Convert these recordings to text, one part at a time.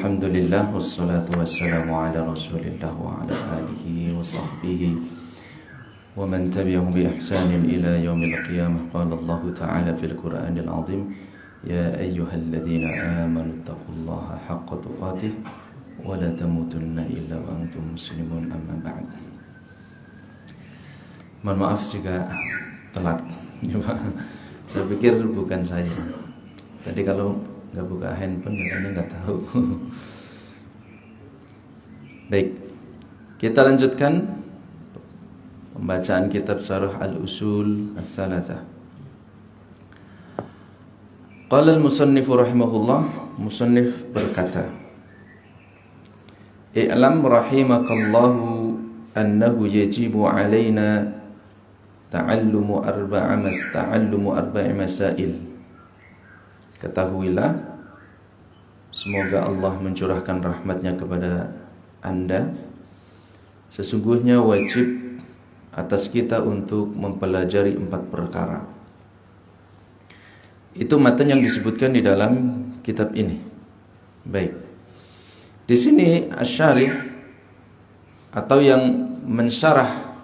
Alhamdulillah wassalatu wassalamu ala Rasulillah wa ala alihi wa sahbihi wa man tabi'ahum bi ihsanin ila yaumil qiyamah. Qala Allah ta'ala fil Qur'anil 'azim, ya ayyuhalladzina amanu taqullaha haqqa tuqatih wa la tamutunna illa wa antum muslimun, amma ba'd. Mohon maaf jika telat. Saya pikir bukan saya. Tadi kalau nggak buka handphone, ini nggak tahu. Baik, kita lanjutkan pembacaan kitab Syarah Al-Usul Ats-Tsalatsah. Qala al-musannif rahimahullah, musannif berkata, "I'lam rahimakallahu annahu yajibu 'alaina ta'allumu arba'i masail." Ketahuilah, semoga Allah mencurahkan rahmatnya kepada Anda, sesungguhnya wajib atas kita untuk mempelajari 4 perkara. Itu matan yang disebutkan di dalam kitab ini. Baik, di sini asy-syarih atau yang mensyarah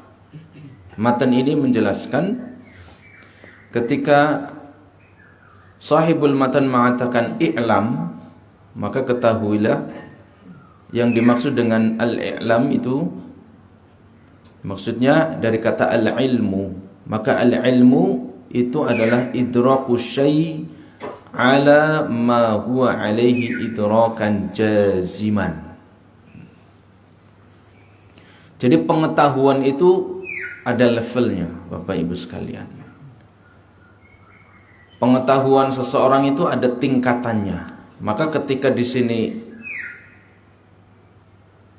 matan ini menjelaskan, ketika sahibul matan mengatakan i'lam, maka ketahuilah yang dimaksud dengan al-i'lam itu maksudnya dari kata al-ilmu. Maka al-ilmu itu adalah idraku syai' ala ma huwa alaihi idrakan jaziman. Jadi pengetahuan itu ada levelnya, Bapak Ibu sekalian. Pengetahuan seseorang itu ada tingkatannya. Maka ketika di sini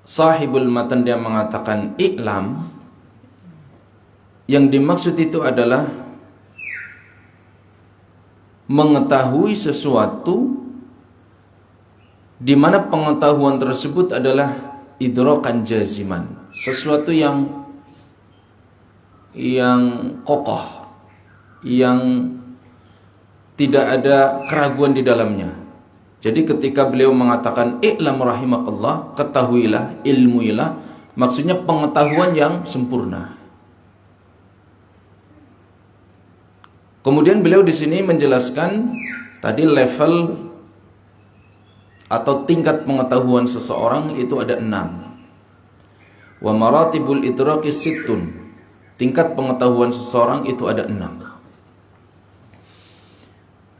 sahibul matan dia mengatakan i'lam, yang dimaksud itu adalah mengetahui sesuatu di mana pengetahuan tersebut adalah idrakan jaziman, sesuatu yang kokoh, yang tidak ada keraguan di dalamnya. Jadi ketika beliau mengatakan i'lam rahimakallah, ketahuilah, ilmuilah, maksudnya pengetahuan yang sempurna. Kemudian beliau di sini menjelaskan tadi level atau tingkat pengetahuan seseorang itu ada 6. Wa maratibul idraki sittun. Tingkat pengetahuan seseorang itu ada 6.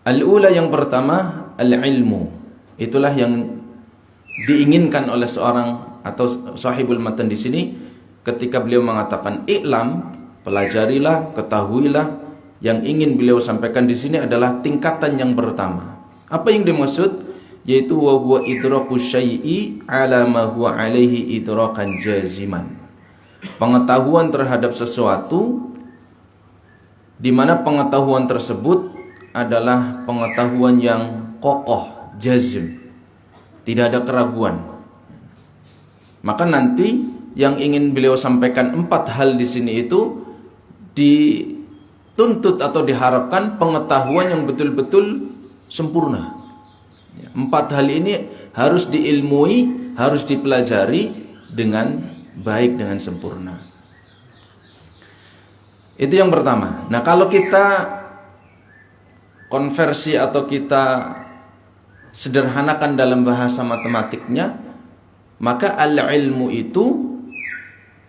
Al-ula, yang pertama, al-ilmu. Itulah yang diinginkan oleh seorang atau sahibul matan di sini ketika beliau mengatakan i'lam, pelajarilah, ketahuilah. Yang ingin beliau sampaikan di sini adalah tingkatan yang pertama. Apa yang dimaksud? Yaitu wa huwa idraku syai'i ala ma huwa alaihi idrakan jaziman. Pengetahuan terhadap sesuatu di mana pengetahuan tersebut adalah pengetahuan yang kokoh, jazim, tidak ada keraguan. Maka nanti yang ingin beliau sampaikan 4 hal di sini itu dituntut atau diharapkan pengetahuan yang betul-betul sempurna. 4 hal ini harus diilmui, harus dipelajari dengan baik, dengan sempurna. Itu yang pertama. Nah, kalau kita konversi atau kita sederhanakan dalam bahasa matematiknya, maka al-ilmu itu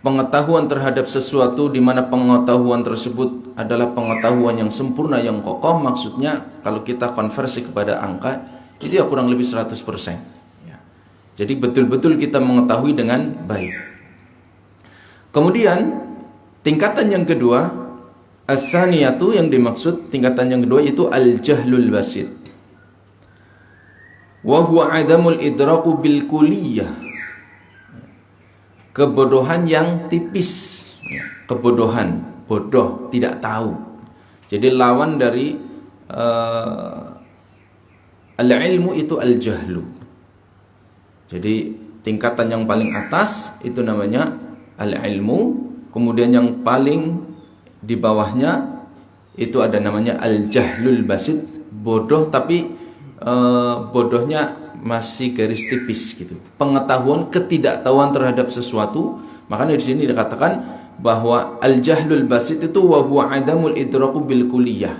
pengetahuan terhadap sesuatu di mana pengetahuan tersebut adalah pengetahuan yang sempurna, yang kokoh. Maksudnya kalau kita konversi kepada angka, itu ya kurang lebih 100%. Jadi betul-betul kita mengetahui dengan baik. Kemudian tingkatan yang kedua, as-saniyatu, yang dimaksud tingkatan yang kedua itu al-jahlul basit. Wa huwa adamul idraku bil kulliyah. Kebodohan yang tipis. Kebodohan, bodoh, tidak tahu. Jadi lawan dari al-ilmu itu al-jahlu. Jadi tingkatan yang paling atas itu namanya al-ilmu. Kemudian yang paling di bawahnya itu ada namanya al-jahlul basit, bodoh tapi bodohnya masih garis tipis gitu. Pengetahuan, ketidaktahuan terhadap sesuatu. Makanya di sini dikatakan bahwa al-jahlul basit itu wa huwa adamul idraku bil kulliyah.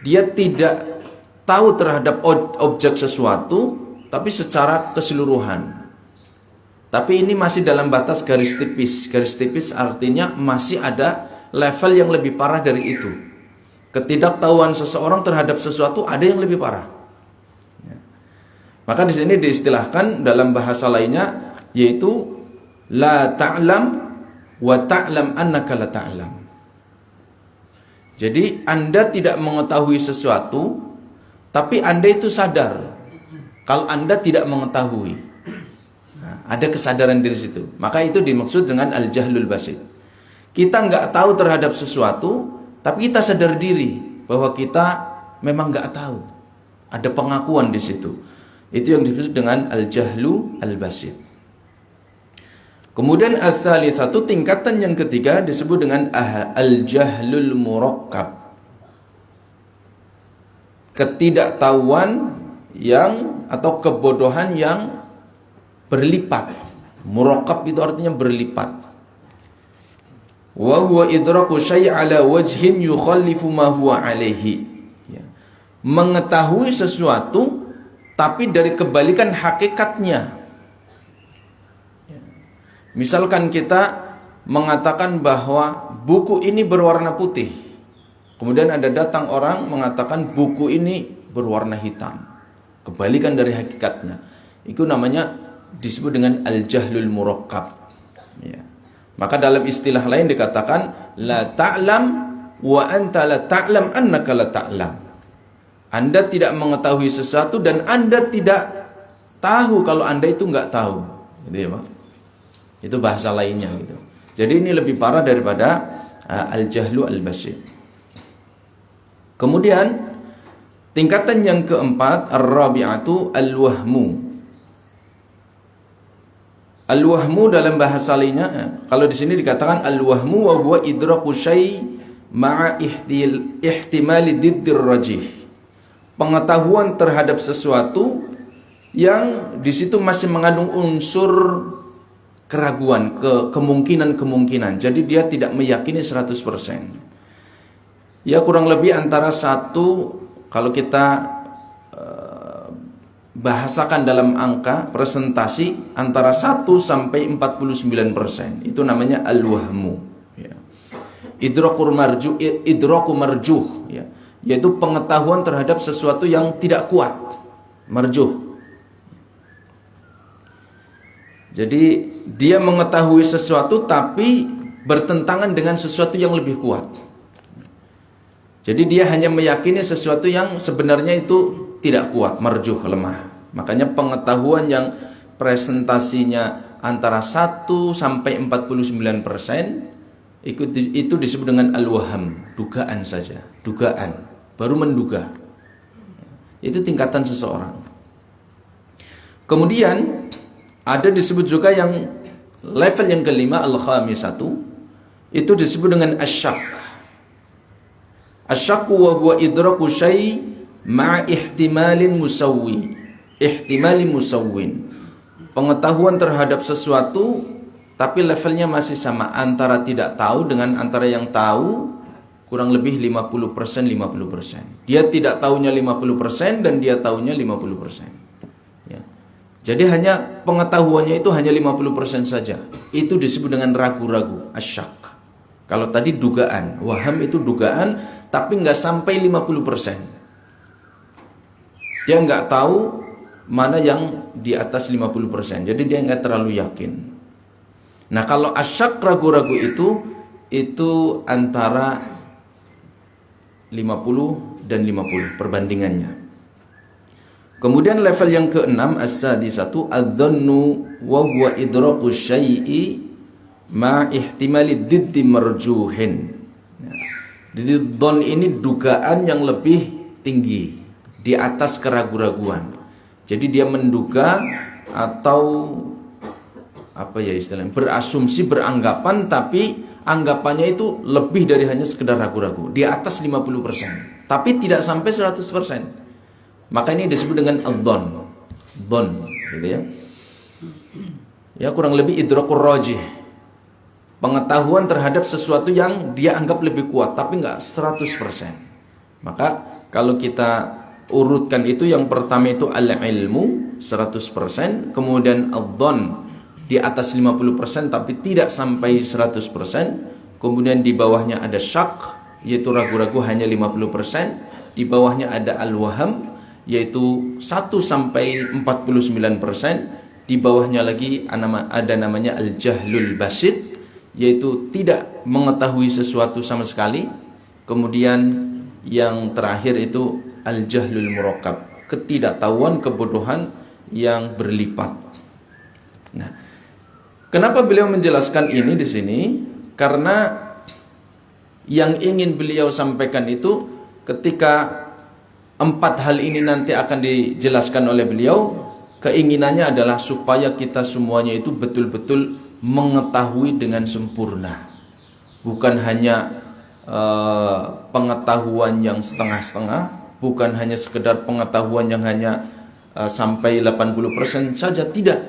Dia tidak tahu terhadap objek sesuatu tapi secara keseluruhan. Tapi ini masih dalam batas garis tipis. Garis tipis artinya masih ada level yang lebih parah dari itu. Ketidaktahuan seseorang terhadap sesuatu ada yang lebih parah. Ya. Maka di sini diistilahkan dalam bahasa lainnya yaitu la ta'lam wa ta'lam annaka la ta'lam. Jadi Anda tidak mengetahui sesuatu tapi Anda itu sadar kalau Anda tidak mengetahui. Ada kesadaran diri situ. Maka itu dimaksud dengan al-jahlul basit. Kita nggak tahu terhadap sesuatu, tapi kita sadar diri bahwa kita memang nggak tahu. Ada pengakuan di situ. Itu yang dimaksud dengan al-jahlu al-basit. Kemudian as-salisatu, tingkatan yang ketiga disebut dengan al-jahlul murakkab. Ketidaktahuan yang atau kebodohan yang berlipat. Murakkab itu artinya berlipat. Wa huwa idraku syai' ala wajhin yukhallifu ma huwa alaihi. Ya. Mengetahui sesuatu tapi dari kebalikan hakikatnya. Ya. Misalkan kita mengatakan bahwa buku ini berwarna putih. Kemudian ada datang orang mengatakan buku ini berwarna hitam. Kebalikan dari hakikatnya. Itu namanya disebut dengan al-jahlul murakkab. Ya. Maka dalam istilah lain dikatakan la ta'lam wa anta la ta'lam annaka la ta'lam. Anda tidak mengetahui sesuatu dan Anda tidak tahu kalau Anda itu enggak tahu. Gitu ya, Pak. Itu bahasa lainnya gitu. Jadi ini lebih parah daripada al-jahlu al-basit. Kemudian tingkatan yang keempat ar-rabi'atu al-wahmu. Al-wahmu dalam bahasa lainnya, kalau di sini dikatakan al-wahmu wa huwa idraku syai' ma'a ihtimali diddir rajih. Pengetahuan terhadap sesuatu yang di situ masih mengandung unsur keraguan, kemungkinan-kemungkinan. Jadi dia tidak meyakini 100%. Ya kurang lebih antara satu, kalau kita bahasakan dalam angka presentasi antara 1 sampai 49%. Itu namanya al-wahmu. Ya. Idraku marjuh, ya. Yaitu pengetahuan terhadap sesuatu yang tidak kuat, marjuh. Jadi dia mengetahui sesuatu tapi bertentangan dengan sesuatu yang lebih kuat. Jadi dia hanya meyakini sesuatu yang sebenarnya itu tidak kuat, marjuh, lemah. Makanya pengetahuan yang presentasinya antara 1 sampai 49% itu disebut dengan al-waham, dugaan saja, dugaan, baru menduga. Itu tingkatan seseorang. Kemudian ada disebut juga yang level yang kelima, al-khamisatu, itu disebut dengan asyak. Asyaku wa huwa idraku syai' ma'a ihtimali musawwin. Pengetahuan terhadap sesuatu tapi levelnya masih sama, antara tidak tahu dengan antara yang tahu, kurang lebih 50%. Dia tidak tahunya 50% dan dia tahunya 50%. Ya. Jadi hanya pengetahuannya itu hanya 50% saja. Itu disebut dengan ragu-ragu, asyak. Kalau tadi dugaan, waham itu dugaan tapi nggak sampai 50%. Dia nggak tahu mana yang di atas 50%. Jadi dia nggak terlalu yakin. Nah kalau asyak, ragu-ragu itu antara 50 dan 50 perbandingannya. Kemudian level yang keenam, as-sadisatu adz-dzannu wa huwa idraku syai'i ma ihtimali diddi marjuhin. Jadi dzon ini dugaan yang lebih tinggi di atas keraguan-raguan. Jadi dia menduga atau apa ya istilahnya, berasumsi, beranggapan, tapi anggapannya itu lebih dari hanya sekedar ragu-ragu, di atas 50%, tapi tidak sampai 100%. Maka ini disebut dengan adzon, dzon, gitu ya. Ya kurang lebih idrakur rajih, pengetahuan terhadap sesuatu yang dia anggap lebih kuat, tapi nggak 100%. Maka kalau kita urutkan itu, yang pertama itu al-ilmu 100%, kemudian adzon di atas 50% tapi tidak sampai 100%, kemudian di bawahnya ada syak, yaitu ragu-ragu hanya 50%, di bawahnya ada al-waham, yaitu 1 sampai 49%, di bawahnya lagi ada namanya al-jahlul basit, yaitu tidak mengetahui sesuatu sama sekali, kemudian yang terakhir itu al-jahlul murakkab, ketidaktahuan, kebodohan yang berlipat. Nah, kenapa beliau menjelaskan ini di sini? Karena yang ingin beliau sampaikan itu, ketika 4 hal ini nanti akan dijelaskan oleh beliau, keinginannya adalah supaya kita semuanya itu betul-betul mengetahui dengan sempurna, bukan hanya pengetahuan yang setengah-setengah, bukan hanya sekedar pengetahuan yang hanya sampai 80% saja, tidak.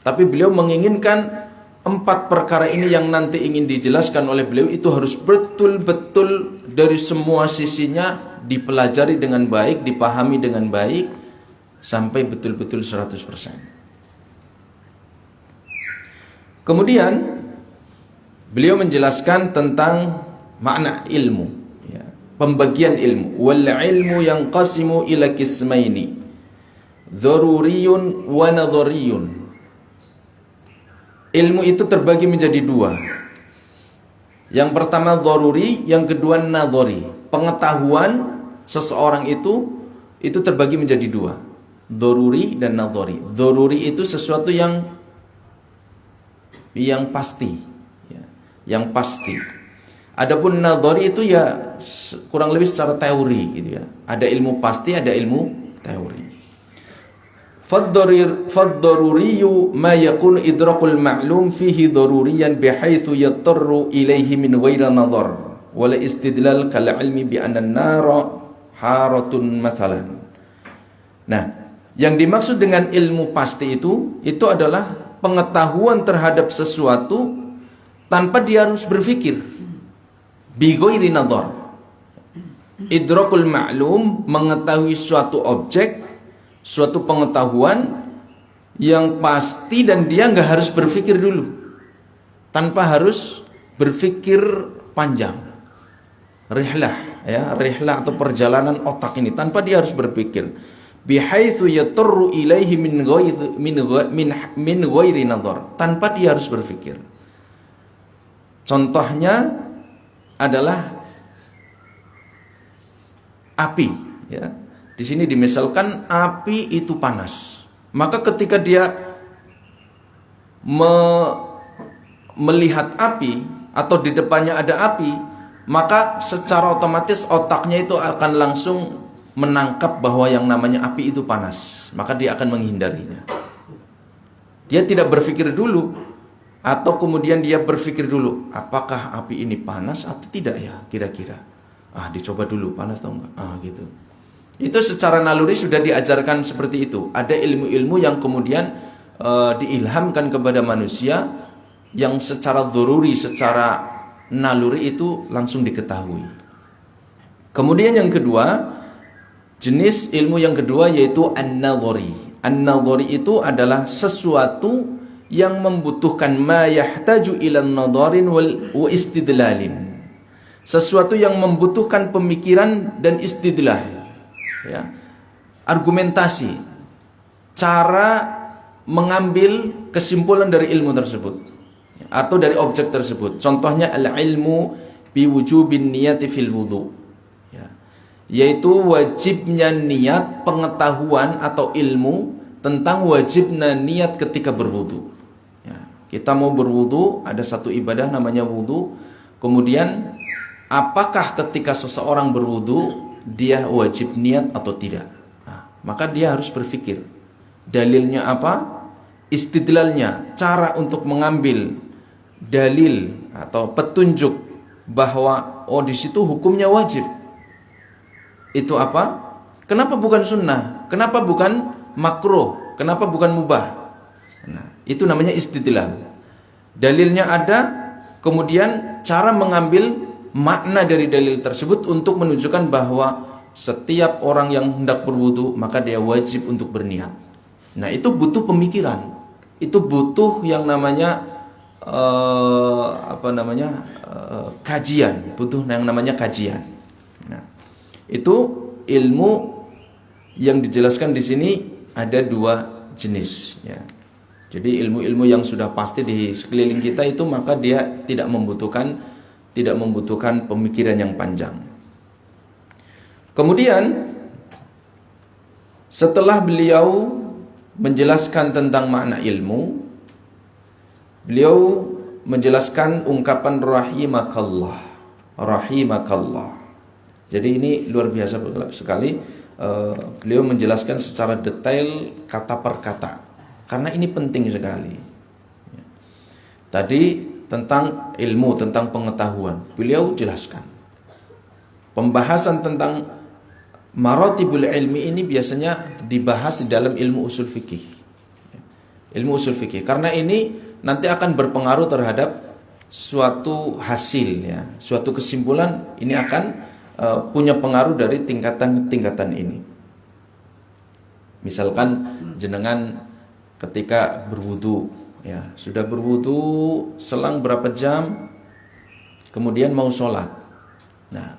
Tapi beliau menginginkan 4 perkara ini yang nanti ingin dijelaskan oleh beliau itu harus betul-betul dari semua sisinya dipelajari dengan baik, dipahami dengan baik, sampai betul-betul 100%. Kemudian beliau menjelaskan tentang makna ilmu, ya, pembagian ilmu. Wal ilmu yanqasimu ila qismaini, dzaruriyun wa nadhariyun. Ilmu itu terbagi menjadi 2. Yang pertama dzaruri, yang kedua nadhari. Pengetahuan seseorang itu terbagi menjadi 2, dzaruri dan nadhari. Dzaruri itu sesuatu yang pasti, ya, yang pasti. Adapun nadhari itu ya kurang lebih secara teori, gitu ya. Ada ilmu pasti, ada ilmu teori. Fad-daruriyu ma yakunu idrakul ma'lum fihi daruriyan bihaitsu yattaru ilaihi min ghairi nadhar wala istidlal kal ilmi bi anna an-nara haratun mathalan. Nah, yang dimaksud dengan ilmu pasti itu adalah pengetahuan terhadap sesuatu tanpa dia harus berpikir, bi ghairi nadhar. Idrakul ma'lum, mengetahui suatu objek, suatu pengetahuan yang pasti dan dia nggak harus berpikir dulu, tanpa harus berpikir panjang. Rihlah, ya, rihlah atau perjalanan otak ini tanpa dia harus berpikir. Bihaitsu yatarru ilaihi min ghairi nadhar, tanpa dia harus berpikir. Contohnya adalah api, ya. Di sini dimisalkan api itu panas. Maka ketika dia melihat api atau di depannya ada api, maka secara otomatis otaknya itu akan langsung menangkap bahwa yang namanya api itu panas. Maka dia akan menghindarinya. Dia tidak berpikir dulu, atau kemudian dia berpikir dulu, apakah api ini panas atau tidak ya kira-kira. Dicoba dulu, panas atau enggak? Gitu. Itu secara naluri sudah diajarkan seperti itu. Ada ilmu-ilmu yang kemudian diilhamkan kepada manusia yang secara dzururi, secara naluri itu langsung diketahui. Kemudian yang kedua, jenis ilmu yang kedua yaitu an-nadhari. An-nadhari itu adalah sesuatu yang membutuhkan ma yahtaju ila nadharin wa istidlalin. Sesuatu yang membutuhkan pemikiran dan istidlal. Ya, argumentasi, cara mengambil kesimpulan dari ilmu tersebut atau dari objek tersebut. Contohnya al-ilmu bi wujubin niyati fil wudu, ya, yaitu wajibnya niat, pengetahuan atau ilmu tentang wajibnya niat ketika berwudu. Ya, kita mau berwudu, ada satu ibadah namanya wudu. Kemudian apakah ketika seseorang berwudu dia wajib niat atau tidak? Maka dia harus berpikir dalilnya apa, istidlalnya, cara untuk mengambil dalil atau petunjuk bahwa di situ hukumnya wajib. Itu apa? Kenapa bukan sunnah? Kenapa bukan makruh? Kenapa bukan mubah? Nah, itu namanya istidlal. Dalilnya ada, kemudian cara mengambil makna dari dalil tersebut untuk menunjukkan bahwa setiap orang yang hendak berwudu maka dia wajib untuk berniat. Nah, itu butuh pemikiran. Itu butuh yang namanya kajian, butuh yang namanya kajian. Nah, itu ilmu yang dijelaskan di sini ada dua jenis, ya. Jadi ilmu-ilmu yang sudah pasti di sekeliling kita itu maka dia tidak membutuhkan pemikiran yang panjang. Kemudian setelah beliau menjelaskan tentang makna ilmu, beliau menjelaskan ungkapan rahimakallah. Rahimakallah. Jadi ini luar biasa sekali. Beliau menjelaskan secara detail kata per kata, karena ini penting sekali. Tadi tentang ilmu, tentang pengetahuan, beliau jelaskan. Pembahasan tentang maratibul ilmi ini biasanya dibahas di dalam ilmu usul fikih. Ilmu usul fikih, karena ini nanti akan berpengaruh terhadap suatu hasil, ya, suatu kesimpulan. Ini akan punya pengaruh dari tingkatan-tingkatan ini. Misalkan jenengan ketika berwudu, ya, sudah berwudu selang berapa jam, kemudian mau sholat. Nah,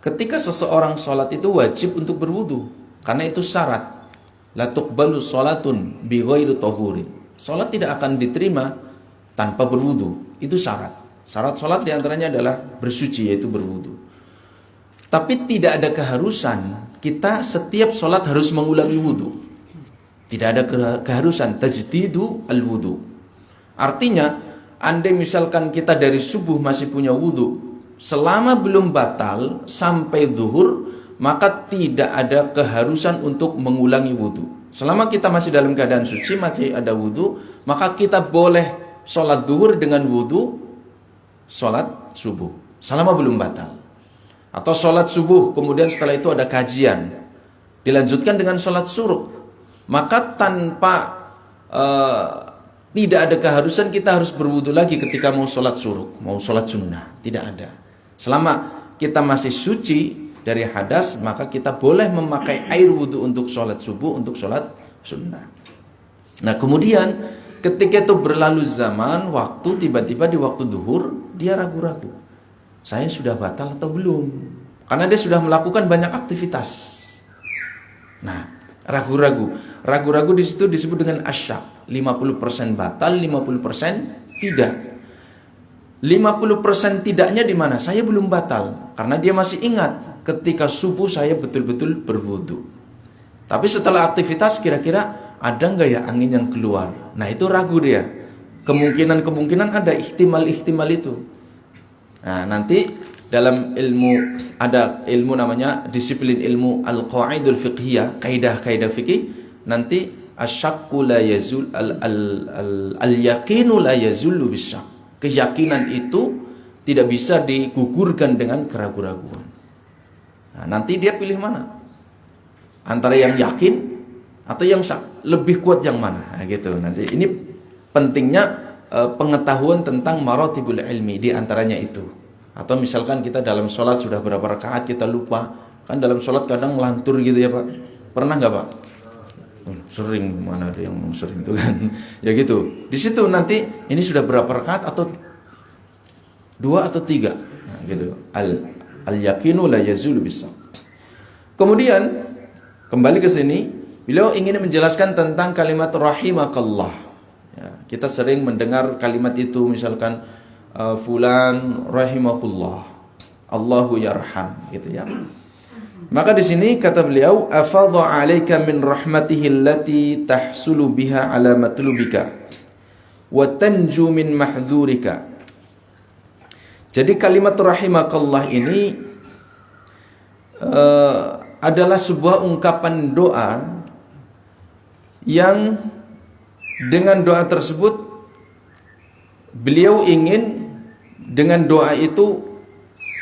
ketika seseorang sholat itu wajib untuk berwudu, karena itu syarat. La tuqbalu sholatun bi ghairi tahurin. Sholat tidak akan diterima tanpa berwudu. Itu syarat. Syarat sholat diantaranya adalah bersuci, yaitu berwudu. Tapi tidak ada keharusan kita setiap sholat harus mengulangi wudu. Tidak ada keharusan tajdidu al-wudu. Artinya, andai misalkan kita dari subuh masih punya wudu, selama belum batal sampai zuhur, maka tidak ada keharusan untuk mengulangi wudu. Selama kita masih dalam keadaan suci, masih ada wudu, maka kita boleh sholat zuhur dengan wudu sholat subuh, selama belum batal. Atau sholat subuh, kemudian setelah itu ada kajian, dilanjutkan dengan sholat syuruk, maka tanpa tidak ada keharusan kita harus berwudu lagi ketika mau sholat syuruk, mau sholat sunnah. Tidak ada. Selama kita masih suci dari hadas, maka kita boleh memakai air wudu untuk sholat subuh, untuk sholat sunnah. Nah, kemudian ketika itu berlalu zaman, waktu, tiba-tiba di waktu duhur dia ragu-ragu, saya sudah batal atau belum? Karena dia sudah melakukan banyak aktivitas. Nah, ragu-ragu di situ disebut dengan asyak. 50% batal, 50% tidak. 50% tidaknya di mana? Saya belum batal, karena dia masih ingat ketika subuh saya betul-betul berwudu. Tapi setelah aktivitas, kira-kira ada nggak ya angin yang keluar? Nah, itu ragu dia. Kemungkinan ada ihtimal itu. Nah, nanti dalam ilmu ada ilmu namanya disiplin ilmu al-qawaidul fiqhiyah, kaidah-kaidah fikih. Nanti asyakku la yazul al-yaqinu la yazullu bisyak. Keyakinan itu tidak bisa digugurkan dengan keraguan-raguan. Nah, nanti dia pilih mana? Antara yang yakin atau yang syak, lebih kuat yang mana? Nah, gitu. Nanti ini pentingnya pengetahuan tentang maratibul ilmi, di antaranya itu. Atau misalkan kita dalam sholat sudah berapa rakaat kita lupa, kan dalam sholat kadang lantur gitu ya Pak. Pernah nggak Pak? Sering, mana ada yang sering itu kan? Ya gitu. Di situ nanti ini sudah berapa rakaat, atau 2 atau 3. Nah, gitu. Al-yaqinu la yazulu bis-syak. Kemudian kembali ke sini, beliau ingin menjelaskan tentang kalimat rahimakallah. Ya, kita sering mendengar kalimat itu, misalkan fulan rahimahullah, Allahu yarham, gitu ya. Maka di sini kata beliau, afadha 'alaika min rahmatihi allati tahsulu biha 'ala matlubika wa tanju min mahdhurika. Jadi kalimat rahimakallah ini adalah sebuah ungkapan doa yang dengan doa tersebut beliau ingin dengan doa itu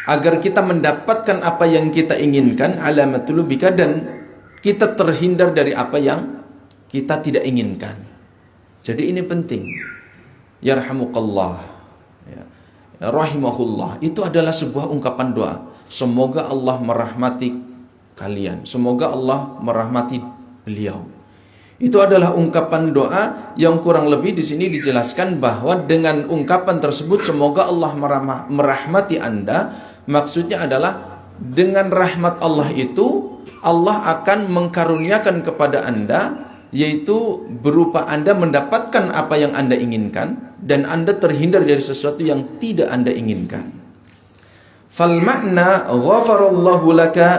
agar kita mendapatkan apa yang kita inginkan, alamatul bika, dan kita terhindar dari apa yang kita tidak inginkan. Jadi ini penting. Yarhamukallah, ya, rahimahullah, itu adalah sebuah ungkapan doa. Semoga Allah merahmati kalian, semoga Allah merahmati beliau. Itu adalah ungkapan doa yang kurang lebih di sini dijelaskan bahwa dengan ungkapan tersebut semoga Allah merahmati Anda, maksudnya adalah dengan rahmat Allah itu Allah akan mengkaruniakan kepada Anda, yaitu berupa Anda mendapatkan apa yang Anda inginkan dan Anda terhindar dari sesuatu yang tidak Anda inginkan. Fal makna ghafarallahu laka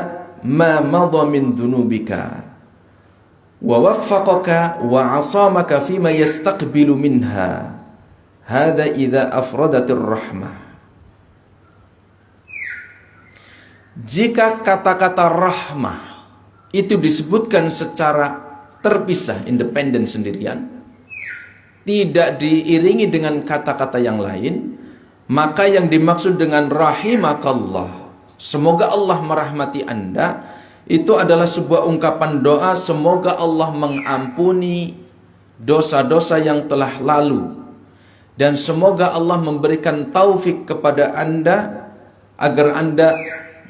ma madha min dhunubika wa waffaqaka wa asamaka fima yastaqbilu minha. Hadza idza afradatir rahmah. Jika kata-kata rahmah itu disebutkan secara terpisah, independen, sendirian, tidak diiringi dengan kata-kata yang lain, maka yang dimaksud dengan rahimakallah, semoga Allah merahmati Anda, itu adalah sebuah ungkapan doa semoga Allah mengampuni dosa-dosa yang telah lalu, dan semoga Allah memberikan taufik kepada Anda agar Anda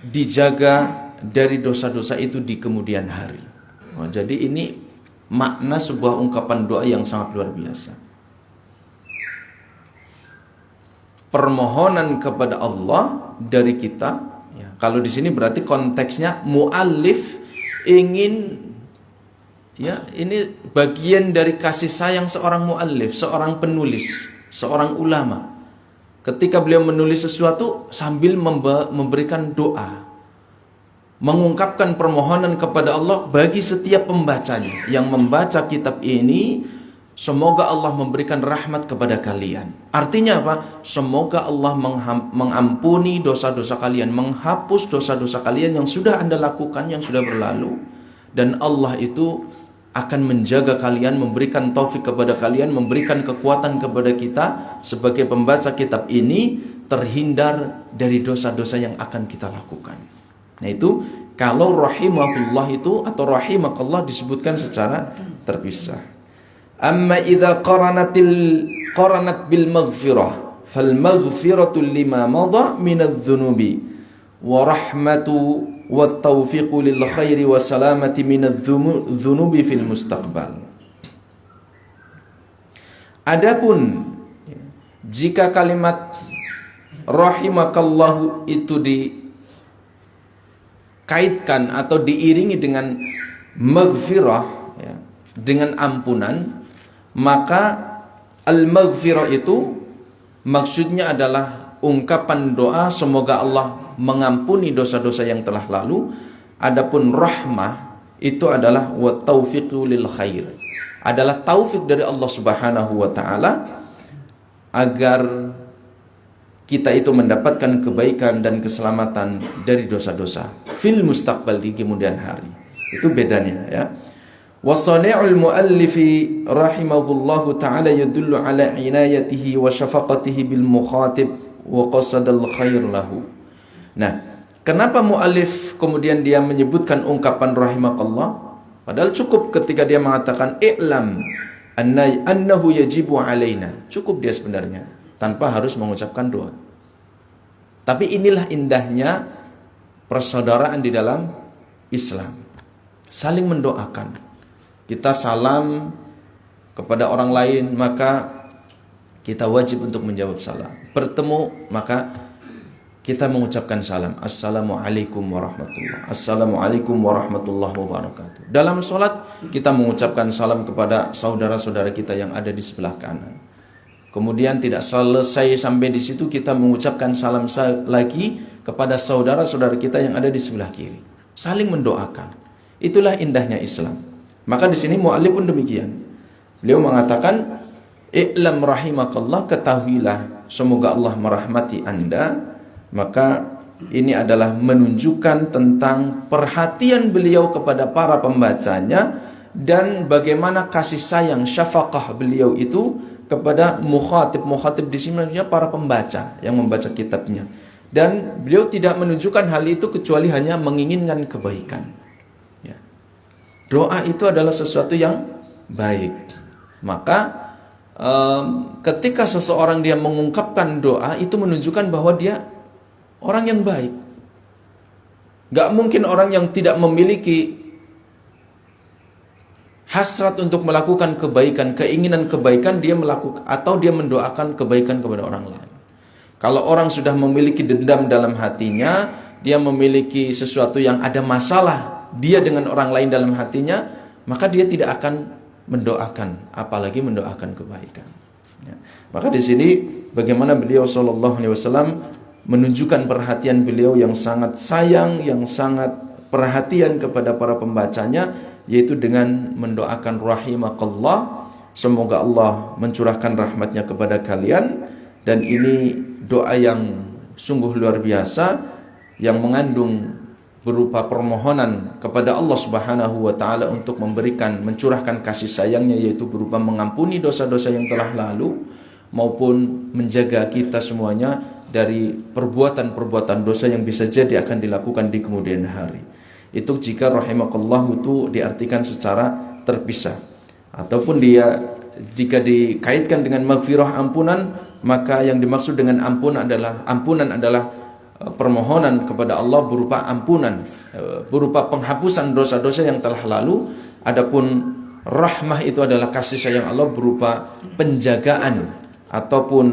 dijaga dari dosa-dosa itu di kemudian hari. Jadi ini makna sebuah ungkapan doa yang sangat luar biasa. Permohonan kepada Allah dari kita. Ya, kalau di sini berarti konteksnya muallif ingin, ya, ini bagian dari kasih sayang seorang muallif, seorang penulis, seorang ulama. Ketika beliau menulis sesuatu sambil memberikan doa, mengungkapkan permohonan kepada Allah bagi setiap pembacanya yang membaca kitab ini, semoga Allah memberikan rahmat kepada kalian. Artinya apa? Semoga Allah mengampuni dosa-dosa kalian, menghapus dosa-dosa kalian yang sudah Anda lakukan, yang sudah berlalu, dan Allah itu akan menjaga kalian, memberikan taufik kepada kalian, memberikan kekuatan kepada kita sebagai pembaca kitab ini terhindar dari dosa-dosa yang akan kita lakukan. Nah itu kalau rahimahullah itu atau rahimakallah disebutkan secara terpisah. Amma idza qaranat bil maghfirah fal maghfiratu lima madha min adh-dhunubi wa rahmatu wat taufiqu lil khairi wa salamati min adh-dhunubi fil mustaqbal. Adapun jika kalimat rahimakallahu itu dikaitkan atau diiringi dengan maghfirah, ya, dengan ampunan, maka al-maghfirah itu maksudnya adalah ungkapan doa semoga Allah mengampuni dosa-dosa yang telah lalu. Adapun rahmah itu adalah wa taufiqu lil khair, adalah taufik dari Allah Subhanahu wa taala agar kita itu mendapatkan kebaikan dan keselamatan dari dosa-dosa fil mustaqbal, di kemudian hari. Itu bedanya, ya. Wasani'ul muallifi rahimahullahu ta'ala yadullu ala inayatihi wa syafaqatihi bil mukhatib wa qasadal khair lahu. Nah, kenapa muallif kemudian dia menyebutkan ungkapan rahimakallah? Padahal cukup ketika dia mengatakan i'lam annahu yajibu alaina. Cukup dia sebenarnya tanpa harus mengucapkan doa. Tapi inilah indahnya persaudaraan di dalam Islam. Saling mendoakan. Kita salam kepada orang lain, maka kita wajib untuk menjawab salam. Bertemu, maka kita mengucapkan salam. Assalamualaikum warahmatullahi wabarakatuh. Assalamualaikum warahmatullahi wabarakatuh. Dalam sholat, kita mengucapkan salam kepada saudara-saudara kita yang ada di sebelah kanan. Kemudian tidak selesai sampai di situ, kita mengucapkan salam lagi kepada saudara-saudara kita yang ada di sebelah kiri. Saling mendoakan. Itulah indahnya Islam. Maka di sini mu'allif pun demikian. Beliau mengatakan, "I'lam rahimakallah, ketahuilah semoga Allah merahmati Anda." Maka ini adalah menunjukkan tentang perhatian beliau kepada para pembacanya dan bagaimana kasih sayang syafaqah beliau itu kepada mukhatib. Mukhatib di sini maksudnya para pembaca yang membaca kitabnya. dan beliau tidak menunjukkan hal itu kecuali hanya menginginkan kebaikan. Ya. Doa itu adalah sesuatu yang baik. Maka ketika seseorang dia mengungkapkan doa, itu menunjukkan bahwa dia orang yang baik. Gak mungkin orang yang tidak memiliki hasrat untuk melakukan kebaikan, keinginan kebaikan, dia melakukan atau dia mendoakan kebaikan kepada orang lain. Kalau orang sudah memiliki dendam dalam hatinya, dia memiliki sesuatu yang ada masalah dia dengan orang lain dalam hatinya, maka dia tidak akan mendoakan, apalagi mendoakan kebaikan. Ya. Maka di sini bagaimana beliau sallallahu alaihi wasallam menunjukkan perhatian beliau yang sangat sayang, yang sangat perhatian kepada para pembacanya, yaitu dengan mendoakan rahimakallah, semoga Allah mencurahkan rahmatnya kepada kalian. Dan ini doa yang sungguh luar biasa, yang mengandung berupa permohonan kepada Allah Subhanahu wa taala untuk mencurahkan kasih sayangnya, yaitu berupa mengampuni dosa-dosa yang telah lalu maupun menjaga kita semuanya dari perbuatan-perbuatan dosa yang bisa jadi akan dilakukan di kemudian hari. Itu jika rahimakallah itu diartikan secara terpisah. Ataupun jika dikaitkan dengan maghfirah, ampunan, maka yang dimaksud dengan ampunan adalah permohonan kepada Allah berupa ampunan, berupa penghapusan dosa-dosa yang telah lalu. Adapun rahmah itu adalah kasih sayang Allah berupa penjagaan ataupun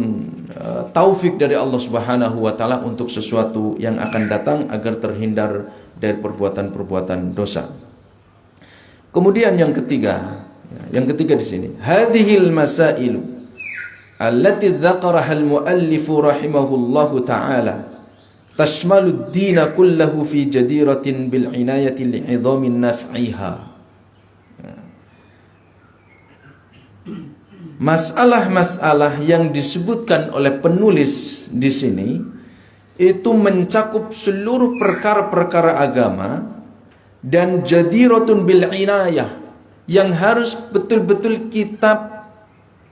taufik dari Allah Subhanahu wa taala untuk sesuatu yang akan datang agar terhindar dari perbuatan-perbuatan dosa. Kemudian yang ketiga di sini, hadhil masailu allati dzakaraha al-muallif rahimahullahu taala tashmalu ad-din kullahu fi jadiratin bil inayati li'idhamin naf'iha. Masalah-masalah yang disebutkan oleh penulis di sini itu mencakup seluruh perkara-perkara agama dan jadiratun bil inayah, yang harus betul-betul kita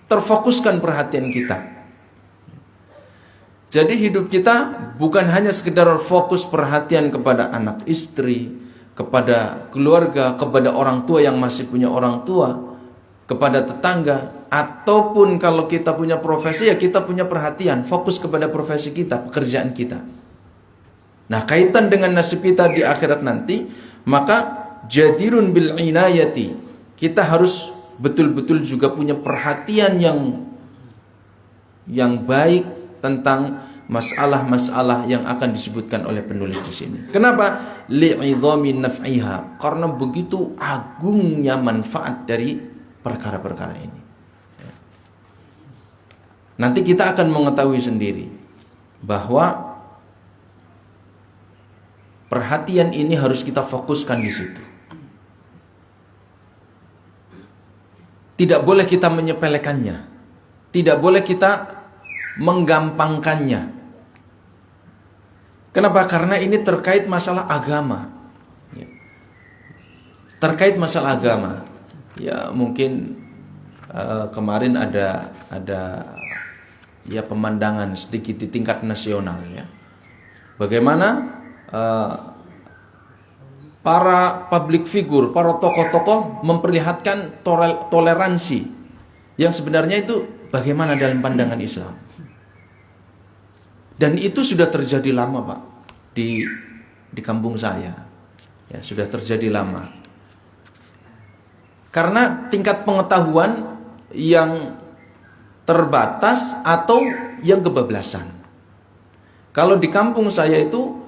terfokuskan perhatian kita. Jadi hidup kita bukan hanya sekedar fokus perhatian kepada anak istri, kepada keluarga, kepada orang tua yang masih punya orang tua, kepada tetangga, ataupun kalau kita punya profesi, ya kita punya perhatian, fokus kepada profesi kita, pekerjaan kita. Nah, kaitan dengan nasib kita di akhirat nanti, maka jadirun bil inayati, kita harus betul-betul juga punya perhatian yang baik tentang masalah-masalah yang akan disebutkan oleh penulis di sini. Kenapa? Li'idhamin naf'iha, karena begitu agungnya manfaat dari perkara-perkara ini. Nanti kita akan mengetahui sendiri bahwa perhatian ini harus kita fokuskan di situ. Tidak boleh kita menyepelekannya, tidak boleh kita menggampangkannya. Kenapa? Karena ini terkait masalah agama. Terkait masalah agama. Ya mungkin kemarin ada ya pemandangan sedikit di tingkat nasional ya. Bagaimana para public figure, para tokoh-tokoh memperlihatkan toleransi yang sebenarnya itu bagaimana dalam pandangan Islam. Dan itu sudah terjadi lama, Pak, di kampung saya. Ya, sudah terjadi lama. Karena tingkat pengetahuan yang terbatas atau yang kebablasan. Kalau di kampung saya itu,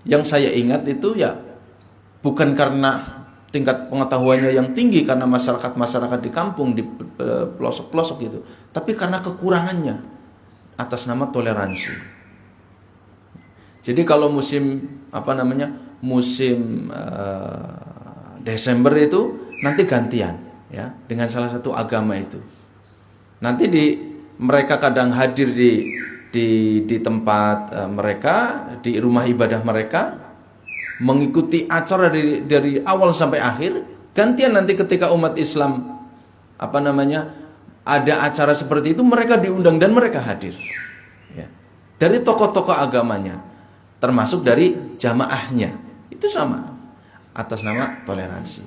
yang saya ingat itu ya bukan karena tingkat pengetahuannya yang tinggi, karena masyarakat di kampung, di pelosok-pelosok gitu, tapi karena kekurangannya atas nama toleransi. Jadi kalau musim Desember itu nanti gantian ya dengan salah satu agama itu. Nanti mereka kadang hadir di tempat mereka, di rumah ibadah mereka, mengikuti acara dari awal sampai akhir. Gantian nanti ketika umat Islam ada acara seperti itu, mereka diundang dan mereka hadir. Ya. Dari tokoh-tokoh agamanya. termasuk dari jamaahnya. Itu sama, atas nama toleransi.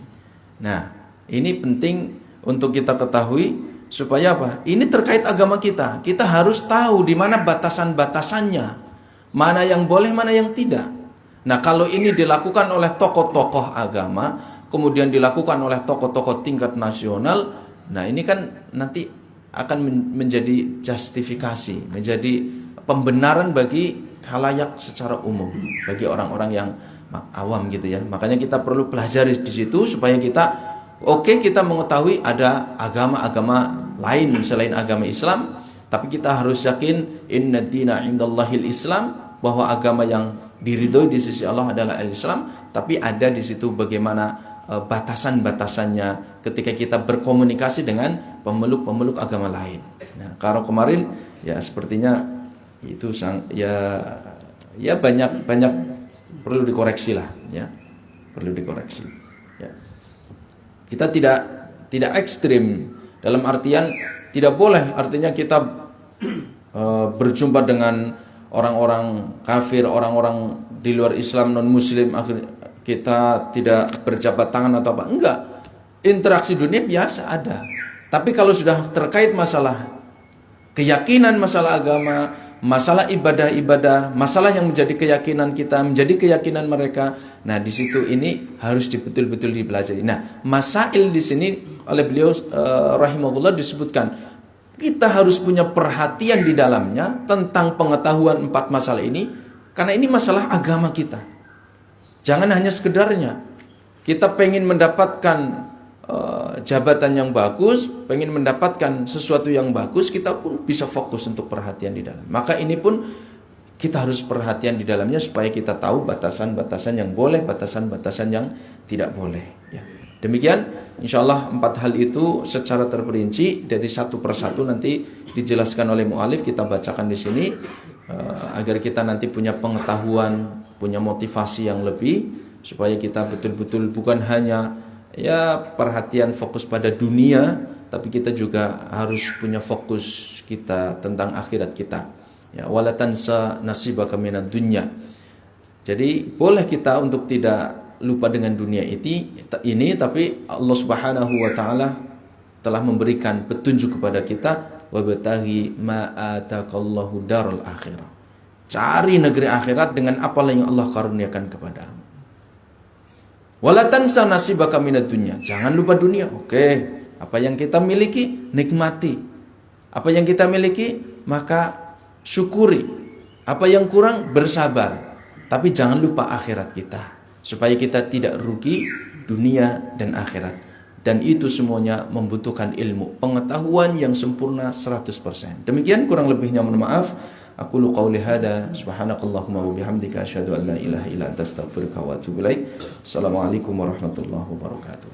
Nah, ini penting untuk kita ketahui supaya apa? Ini terkait agama kita. Kita harus tahu di mana batasan-batasannya, mana yang boleh, mana yang tidak. Nah, kalau ini dilakukan oleh tokoh-tokoh agama, kemudian dilakukan oleh tokoh-tokoh tingkat nasional, nah ini kan nanti akan menjadi justifikasi, menjadi pembenaran bagi khalayak secara umum, bagi orang-orang yang awam gitu ya. Makanya kita perlu pelajari di situ supaya kita kita mengetahui ada agama-agama lain selain agama Islam, tapi kita harus yakin inna dina indallahil Islam, bahwa agama yang diridhoi di sisi Allah adalah al-Islam, tapi ada di situ bagaimana batasan-batasannya ketika kita berkomunikasi dengan pemeluk-pemeluk agama lain. Nah, kalau kemarin ya sepertinya itu banyak perlu dikoreksi lah ya. Perlu dikoreksi. Ya. Kita tidak ekstrim dalam artian tidak boleh artinya kita berjumpa dengan orang-orang kafir, orang-orang di luar Islam, non muslim, kita tidak berjabat tangan atau apa. Enggak. Interaksi dunia biasa ada. Tapi kalau sudah terkait masalah keyakinan, masalah agama, masalah ibadah-ibadah, masalah yang menjadi keyakinan kita, menjadi keyakinan mereka, nah di situ ini harus betul-betul dipelajari. Nah, masail di sini oleh beliau rahimahullah disebutkan kita harus punya perhatian di dalamnya tentang pengetahuan 4 masalah ini, karena ini masalah agama kita. Jangan hanya sekedarnya kita pengen mendapatkan jabatan yang bagus, pengen mendapatkan sesuatu yang bagus, kita pun bisa fokus untuk perhatian di dalam. Maka ini pun kita harus perhatian di dalamnya supaya kita tahu batasan-batasan yang boleh, batasan-batasan yang tidak boleh. Ya. Demikian, insyaallah 4 hal itu secara terperinci dari satu persatu nanti dijelaskan oleh mu'alif, kita bacakan di sini agar kita nanti punya pengetahuan, punya motivasi yang lebih, supaya kita betul-betul bukan hanya perhatian fokus pada dunia, tapi kita juga harus punya fokus kita tentang akhirat kita. Ya, wala tansa nasibaka minad dunya. Jadi boleh kita untuk tidak lupa dengan dunia ini, tapi Allah Subhanahu wa taala telah memberikan petunjuk kepada kita, wabtaghi ma ataqallahu darul akhirah. Cari negeri akhirat dengan apa yang Allah karuniakan kepadamu. Wala tansa nasibaka minad dunya. Jangan lupa dunia. Oke, apa yang kita miliki nikmati. Apa yang kita miliki maka syukuri. Apa yang kurang bersabar. Tapi jangan lupa akhirat kita, supaya kita tidak rugi dunia dan akhirat. Dan itu semuanya membutuhkan ilmu, pengetahuan yang sempurna 100%. Demikian kurang lebihnya, mohon maaf. Aku lu qauli hada, subhanakallahumma wa bihamdika asyhadu an la ilaha illa anta astaghfiruka wa atubu ilaik. Assalamualaikum warahmatullahi wabarakatuh.